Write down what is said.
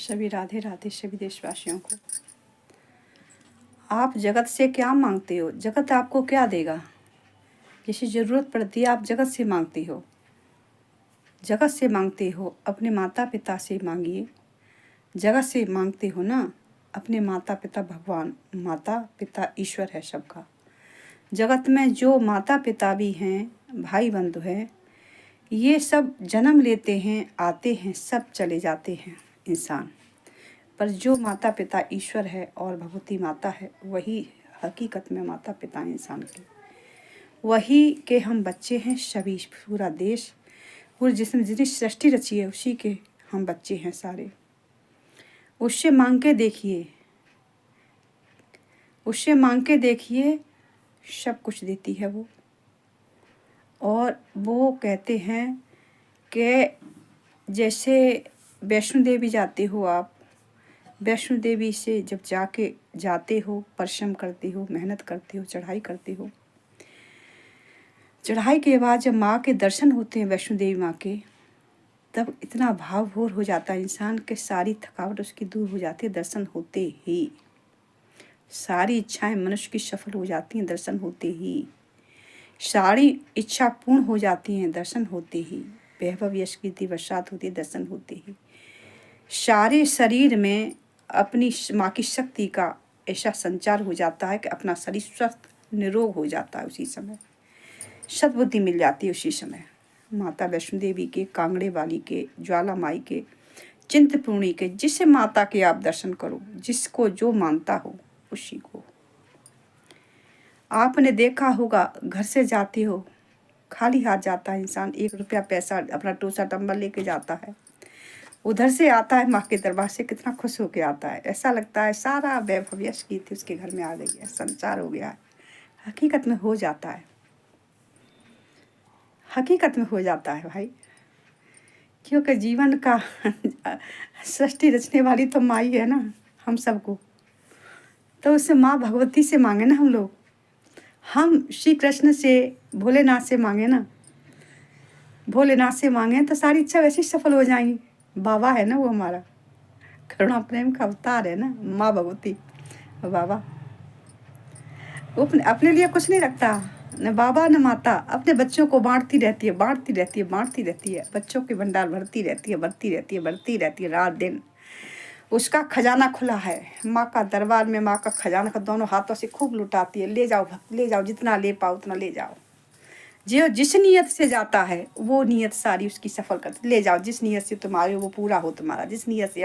सभी राधे राधे सभी देशवासियों को। आप जगत से क्या मांगते हो? जगत आपको क्या देगा? जैसी ज़रूरत पड़ती है आप जगत से मांगते हो। जगत से मांगते हो, अपने माता पिता से मांगिए। जगत से मांगते हो ना, अपने माता पिता भगवान, माता पिता ईश्वर है सबका। जगत में जो माता पिता भी हैं, भाई बंधु हैं, ये सब जन्म लेते हैं, आते हैं, सब चले जाते हैं इंसान। पर जो माता पिता ईश्वर है और भगवती माता है, वही हकीकत में माता पिता इंसान के, वही के हम बच्चे हैं। सभी पूरा देश, पूरी जितनी सृष्टि रची है, उसी के हम बच्चे हैं सारे। उससे मांग के देखिए, उससे मांग के देखिए, सब कुछ देती है वो। और वो कहते हैं कि जैसे वैष्णो देवी जाते हो आप, वैष्णो देवी से जब जाते हो, परिश्रम करते हो, मेहनत करते हो, चढ़ाई करते हो, चढ़ाई के बाद जब माँ के दर्शन होते हैं, वैष्णो देवी माँ के, तब इतना भावभोर हो जाता है इंसान के, सारी थकावट उसकी दूर हो जाती है दर्शन होते ही। सारी इच्छाएं मनुष्य की सफल हो जाती हैं दर्शन होते ही। सारी इच्छा पूर्ण हो जाती हैं दर्शन होते ही। वैभव यश कीर्ति वर्षात होती है दर्शन होते ही। सारे शरीर में अपनी माँ की शक्ति का ऐसा संचार हो जाता है कि अपना शरीर स्वस्थ निरोग हो जाता है उसी समय। सद्बुद्धि मिल जाती है उसी समय। माता वैष्णो देवी के, कांगड़े वाली के, ज्वाला माई के, चिंतपूर्णी के, जिसे माता के आप दर्शन करो, जिसको जो मानता हो उसी को। आपने देखा होगा, घर से जाते हो, खाली हाथ जाता है इंसान, 1 रुपया पैसा अपना टोसा टंबल लेके जाता है। उधर से आता है माँ के दरबार से, कितना खुश होके आता है। ऐसा लगता है सारा वैभव यश कीर्ति उसके घर में आ गई है, संसार हो गया है। हकीकत में हो जाता है, हकीकत में हो जाता है भाई। क्योंकि जीवन का सृष्टि रचने वाली तो माँ ही है ना हम सबको। तो उससे माँ भगवती से मांगे ना हम लोग। हम श्री कृष्ण से, भोलेनाथ से मांगे ना, भोलेनाथ से मांगे तो सारी इच्छा वैसे ही सफल हो जाएंगी। बाबा है ना वो हमारा, करुणा प्रेम का अवतार है ना माँ भगवती। बाबा वो अपने लिए कुछ नहीं रखता, न बाबा न माता, अपने बच्चों को बांटती रहती है, बांटती रहती है, बांटती रहती है। बच्चों के भंडार भरती रहती है, बढ़ती रहती है, बढ़ती रहती है रात दिन। उसका खजाना खुला है, माँ का दरबार में माँ का खजाना का दोनों हाथों से खूब लुटाती है। ले जाओ भक्त, ले जाओ, जितना ले पाओ उतना ले जाओ। जो जिस नियत से जाता है वो नियत सारी उसकी सफल करती। ले जाओ, जिस नियत से तुम्हारे वो पूरा हो, तुम्हारा जिस नियत से